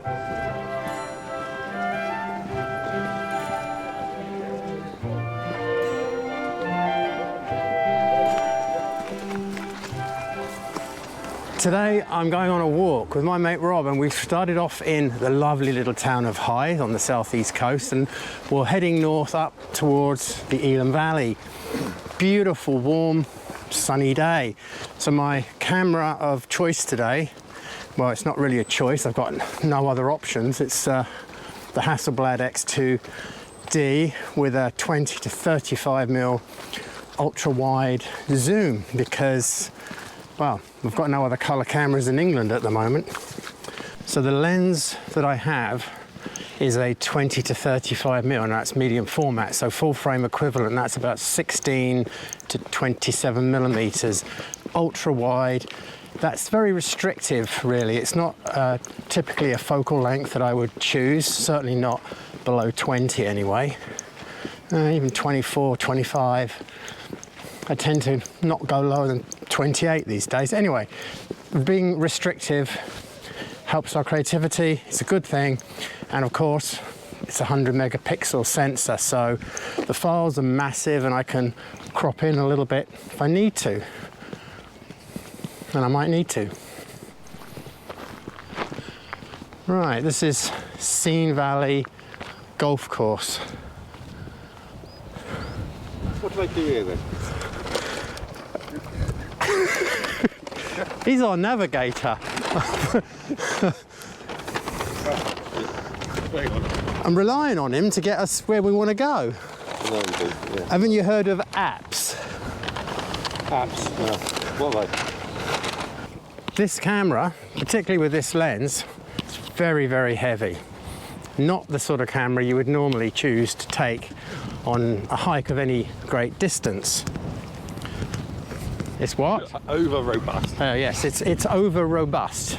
Today I'm going on a walk with my mate Rob, and we've started off in the lovely little town of Hythe on the southeast coast, and we're heading north up towards the Elham Valley. Beautiful, warm, sunny day. So my camera of choice today, well, it's not really a choice, I've got no other options. It's the Hasselblad X2D with a 20 to 35mm ultra wide zoom, because, well, we've got no other colour cameras in England at the moment. So the lens that I have is a 20 to 35mm, and that's medium format, so full frame equivalent, that's about 16 to 27mm. Ultra wide, that's very restrictive really. It's not typically a focal length that I would choose, certainly not below 20 anyway. Even 24, 25. I tend to not go lower than 28 these days. Anyway, being restrictive helps our creativity, it's a good thing, and of course it's a 100 megapixel sensor, so the files are massive and I can crop in a little bit if I need to, and I might need to. Right, this is Scenic Valley golf course. What do they do here then? He's our navigator. I'm relying on him to get us where we want to go. No, yeah. Haven't you heard of apps? Apps? No. What are they? This camera, particularly with this lens, it's very, very heavy. Not the sort of camera you would normally choose to take on a hike of any great distance. It's what? Over robust. Yes, it's over robust.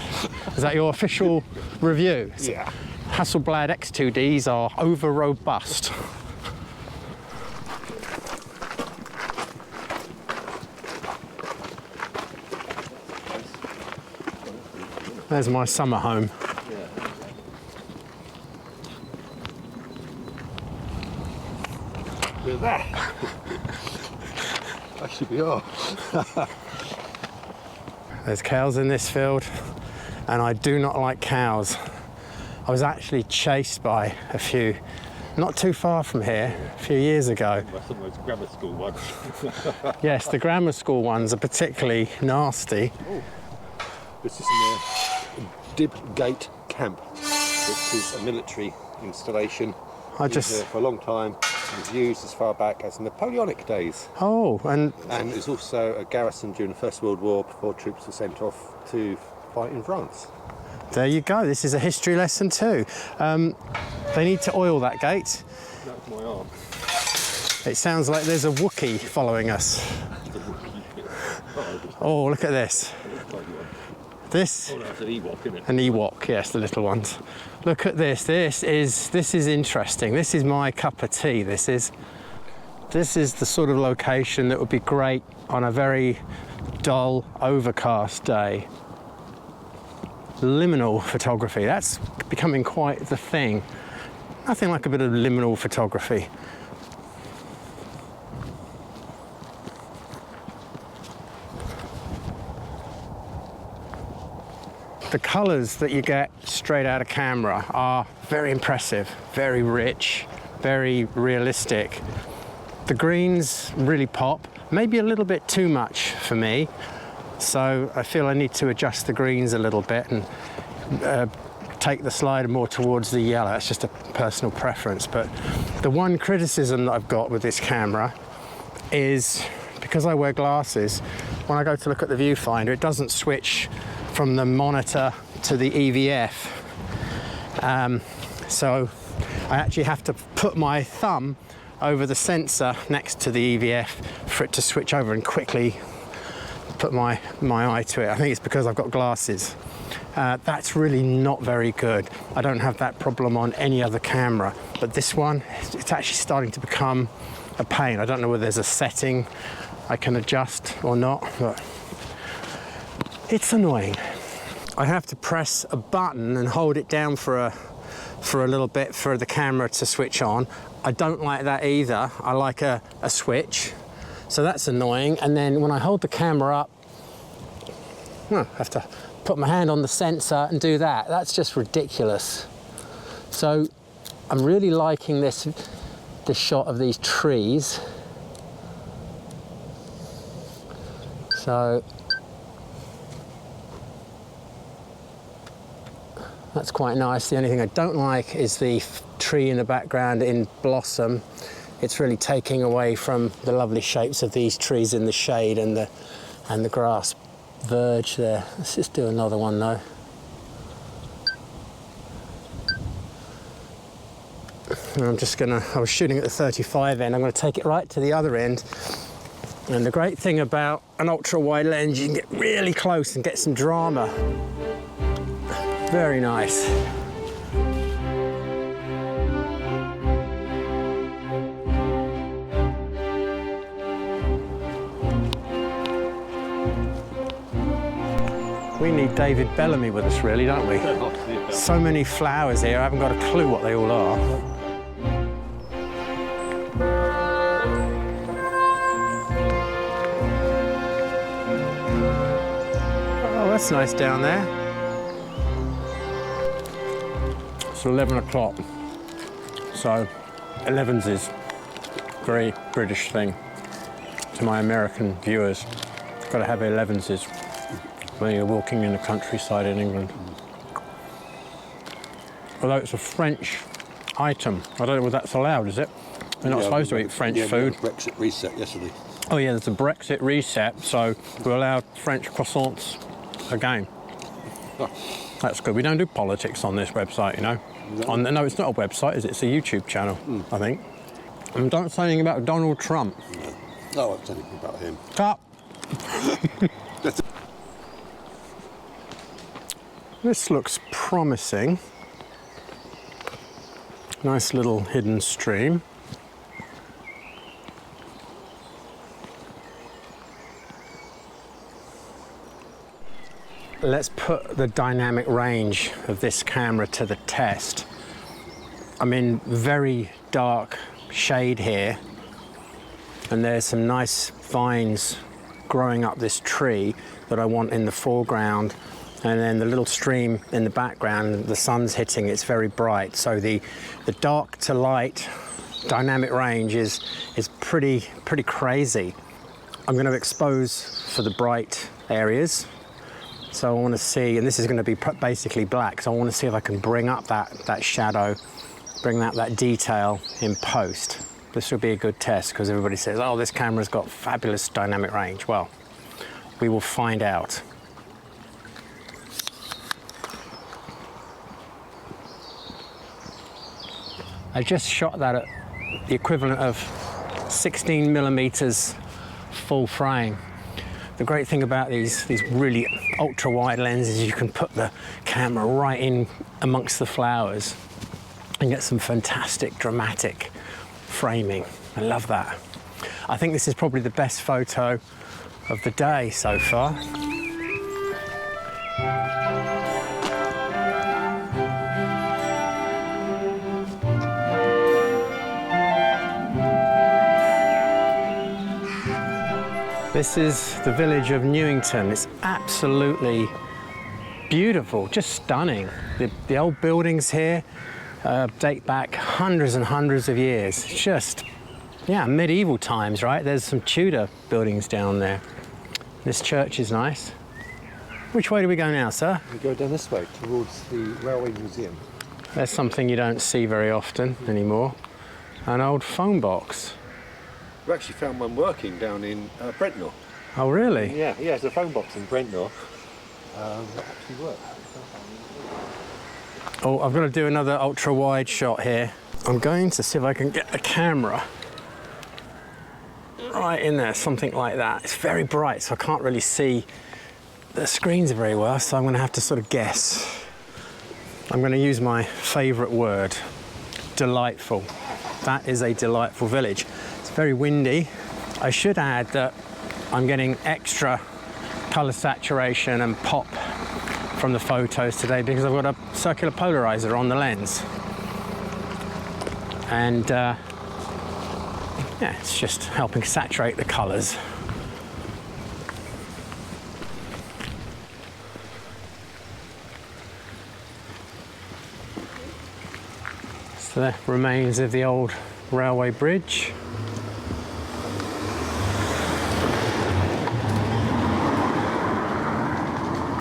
Is that your official review? Yeah. Hasselblad X2Ds are over robust. There's my summer home. Look at that. That should be off. There's cows in this field, and I do not like cows. I was actually chased by a few, not too far from here, a few years ago. Some of those grammar school ones. Yes, the grammar school ones are particularly nasty. Oh. This is in the Dib Gate Camp, which is a military installation. Been here for a long time. It was used as far back as the Napoleonic days. Oh, and it's also a garrison during the First World War before troops were sent off to fight in France. There you go. This is a history lesson too. They need to oil that gate. That's my arm. It sounds like there's a Wookiee following us. Oh, look at this. This. Oh, no, it's an Ewok, isn't it? An Ewok, yes, the little ones. Look at this. This is interesting. This is my cup of tea. This is the sort of location that would be great on a very dull, overcast day. Liminal photography. That's becoming quite the thing. Nothing like a bit of liminal photography. The colours that you get straight out of camera are very impressive, very rich, very realistic. The greens really pop, maybe a little bit too much for me, so I feel I need to adjust the greens a little bit and take the slider more towards the yellow. It's just a personal preference, but the one criticism that I've got with this camera is because I wear glasses, when I go to look at the viewfinder, it doesn't switch from the monitor to the EVF. So I actually have to put my thumb over the sensor next to the EVF for it to switch over and quickly put my eye to it. I think it's because I've got glasses. That's really not very good. I don't have that problem on any other camera, but this one, it's actually starting to become a pain. I don't know whether there's a setting I can adjust or not, but it's annoying. I have to press a button and hold it down for a little bit for the camera to switch on. I don't like that either. I like a switch. So that's annoying. And then when I hold the camera up, I have to put my hand on the sensor and do that. That's just ridiculous. So I'm really liking this shot of these trees. So that's quite nice. The only thing I don't like is the tree in the background in blossom. It's really taking away from the lovely shapes of these trees in the shade and the grass verge there. Let's just do another one though. And I was shooting at the 35 end, I'm gonna take it right to the other end. And the great thing about an ultra wide lens, you can get really close and get some drama. Very nice. We need David Bellamy with us really, don't we? So many flowers here, I haven't got a clue what they all are. Oh, that's nice down there. It's 11 o'clock, so 11s is a very British thing to my American viewers. Got to have 11s when you're walking in the countryside in England. Although it's a French item, I don't know whether that's allowed, is it? We're not supposed to eat French food. Brexit reset yesterday. Oh yeah, there's a Brexit reset, so we're allowed French croissants again. That's good. We don't do politics on this website, you know. No, it's not a website, is it? It's a YouTube channel, I think. And don't say anything about Donald Trump. No, I won't say anything about him. Cut. This looks promising. Nice little hidden stream. Let's put the dynamic range of this camera to the test. I'm in very dark shade here, and there's some nice vines growing up this tree that I want in the foreground, and then the little stream in the background, the sun's hitting, it's very bright. So the dark to light dynamic range is pretty crazy. I'm going to expose for the bright areas. So I want to see, and this is going to be basically black, so I want to see if I can bring up that shadow, bring up that detail in post. This will be a good test because everybody says, oh, this camera's got fabulous dynamic range. Well, we will find out. I just shot that at the equivalent of 16 millimeters full frame. The great thing about these really ultra wide lenses is you can put the camera right in amongst the flowers and get some fantastic dramatic framing. I love that. I think this is probably the best photo of the day so far. This is the village of Newington. It's absolutely beautiful, just stunning. The old buildings here date back hundreds and hundreds of years. It's just, yeah, medieval times, right? There's some Tudor buildings down there. This church is nice. Which way do we go now, sir? We go down this way towards the Railway Museum. There's something you don't see very often anymore. An old phone box. We actually found one working down in Brentnor. Oh, really? Yeah, it's a phone box in Brentnor. That actually works. Oh, I've got to do another ultra wide shot here. I'm going to see if I can get the camera right in there, something like that. It's very bright, so I can't really see the screens very well, so I'm going to have to sort of guess. I'm going to use my favourite word, delightful. That is a delightful village. It's very windy. I should add that I'm getting extra colour saturation and pop from the photos today because I've got a circular polarizer on the lens. And yeah, it's just helping saturate the colours. So the remains of the old railway bridge.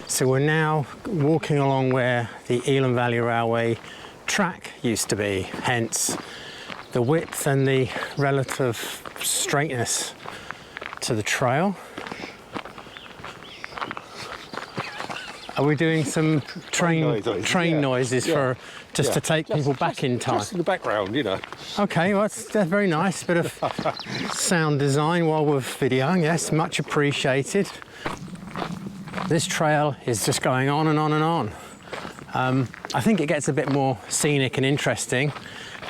So we're now walking along where the Elham Valley Railway track used to be, hence the width and the relative straightness to the trail. Are we doing some train noises for just to take people back in time? Just in the background, you know. Okay, well that's very nice. Bit of sound design while we're videoing. Yes, much appreciated. This trail is just going on and on and on. I think it gets a bit more scenic and interesting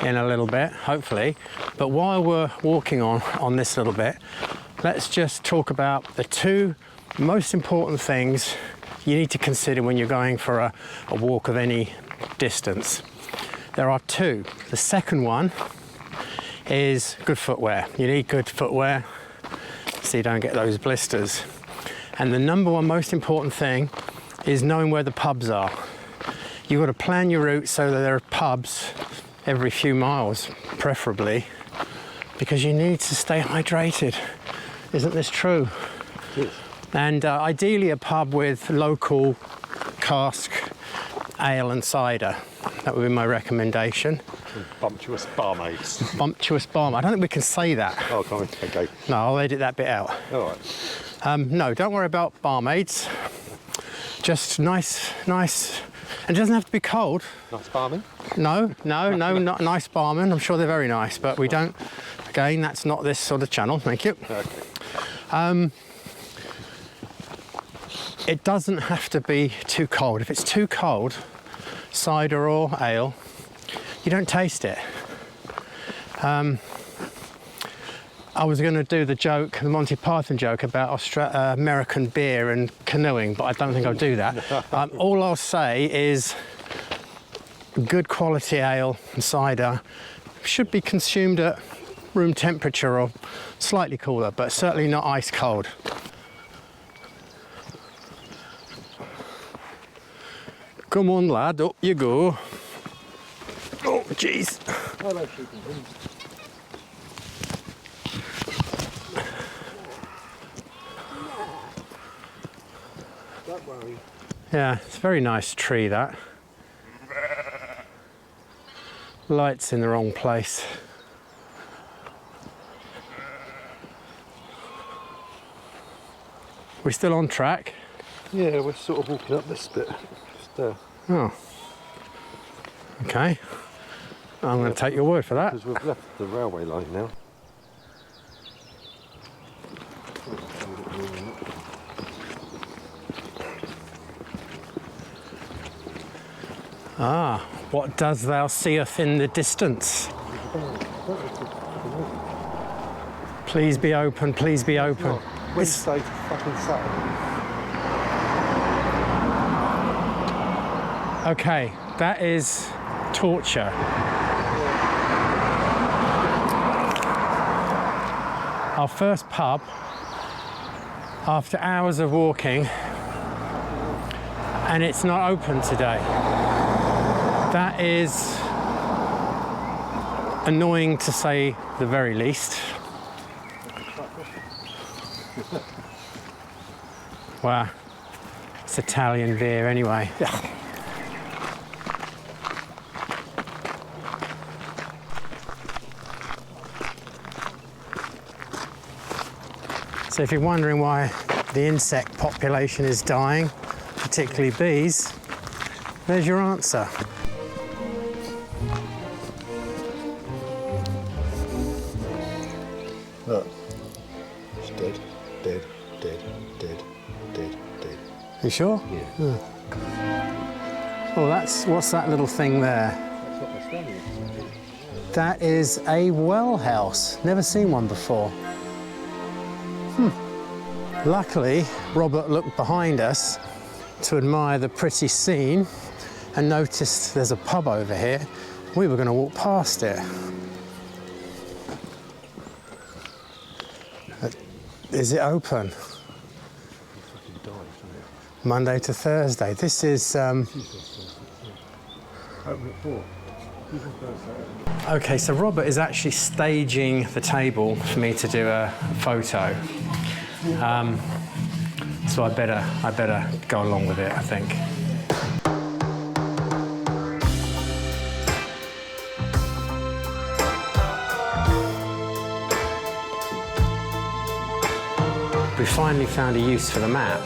in a little bit, hopefully. But while we're walking on this little bit, let's just talk about the two most important things you need to consider when you're going for a walk of any distance. There are two. The second one is good footwear. You need good footwear so you don't get those blisters. And the number one most important thing is knowing where the pubs are. You've got to plan your route so that there are pubs every few miles, preferably, because you need to stay hydrated. Isn't this true? Yes. And ideally a pub with local cask ale and cider. That would be my recommendation. Bumptious barmaids. Bumptious barmaid. I don't think we can say that. Oh, can't we? Okay. No, I'll edit that bit out. All right. No, don't worry about barmaids. Just nice, and it doesn't have to be cold. Nice barman? No, not nice barman. I'm sure they're very nice, but we don't, again, that's not this sort of channel, thank you. Okay. It doesn't have to be too cold. If it's too cold, cider or ale, you don't taste it. I was going to do the joke, the Monty Python joke about American beer and canoeing, but I don't think I'll do that. All I'll say is good quality ale and cider should be consumed at room temperature or slightly cooler, but certainly not ice cold. Come on, lad, up you go. Oh, jeez. Yeah, it's a very nice tree, that. Light's in the wrong place. We're still on track? Yeah, we're sort of walking up this bit. Just, Oh. Okay. I'm going to take your word for that. Because we've left the railway line now. Ah, what does thou seest in the distance? Please be open, please be open. Wednesday to fucking Saturday. Okay, that is torture. Our first pub, after hours of walking, and it's not open today. That is annoying to say the very least. Wow, it's Italian beer anyway. Yeah. So if you're wondering why the insect population is dying, particularly bees, there's your answer. Look, it's dead, dead, dead, dead, dead, dead. You sure? Yeah. Oh, what's that little thing there? That's what we're standing in. That is a well house. Never seen one before. Luckily, Robert looked behind us to admire the pretty scene and noticed there's a pub over here. We were going to walk past it. Is it open? Monday to Thursday. This is... Okay, so Robert is actually staging the table for me to do a photo. So I better go along with it, I think. We finally found a use for the map.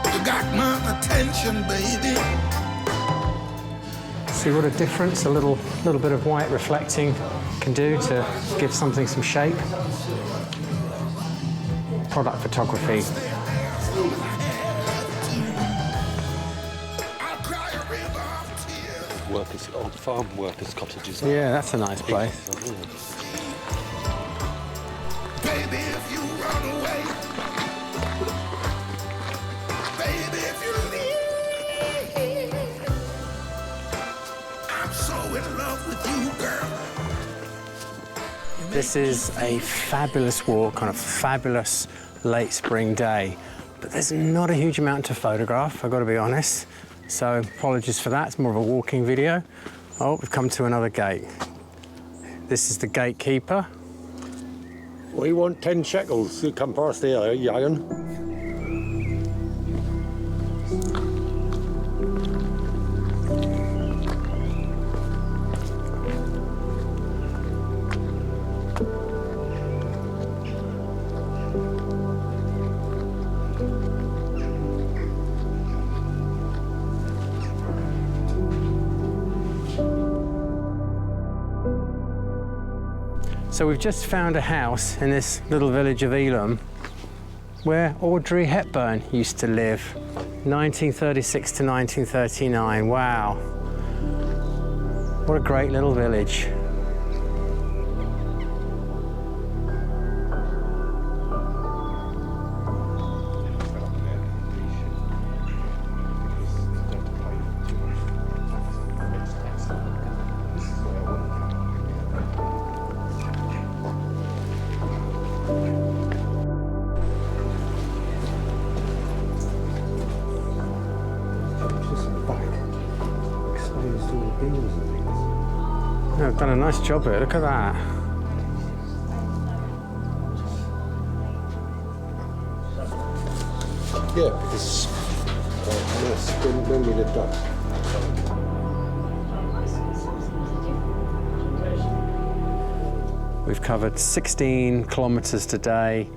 You got my attention, baby. See what a difference a little bit of white reflecting can do to give something some shape. Product photography. Workers, old farm workers' cottages. Yeah, that's a nice place. Baby, if you run away, baby, if you leave, I'm so in love with you, girl. This is a fabulous walk on a fabulous late spring day, but there's not a huge amount to photograph, I've got to be honest. So apologies for that, it's more of a walking video. Oh, we've come to another gate. This is the gatekeeper. We want 10 shekels to come past here, young'un. So we've just found a house in this little village of Elham where Audrey Hepburn used to live, 1936 to 1939. Wow. What a great little village. Yeah, I've done a nice job here, look at that. Yeah, because when we lived up. We've covered 16 kilometres today,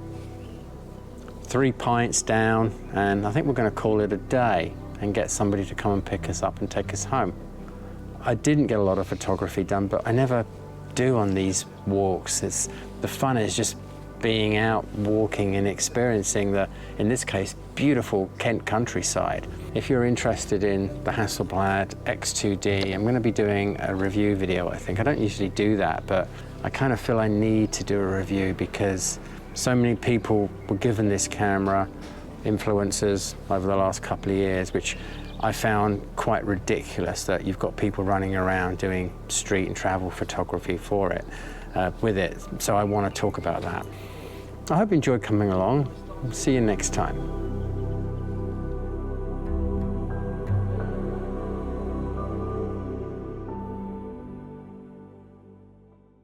3 pints down, and I think we're going to call it a day and get somebody to come and pick us up and take us home. I didn't get a lot of photography done, but I never do on these walks. The fun is just being out walking and experiencing the, in this case, beautiful Kent countryside. If you're interested in the Hasselblad X2D, I'm going to be doing a review video, I think. I don't usually do that, but I kind of feel I need to do a review because so many people were given this camera, influencers, over the last couple of years, which I found quite ridiculous that you've got people running around doing street and travel photography for it, with it. So I want to talk about that. I hope you enjoyed coming along. See you next time.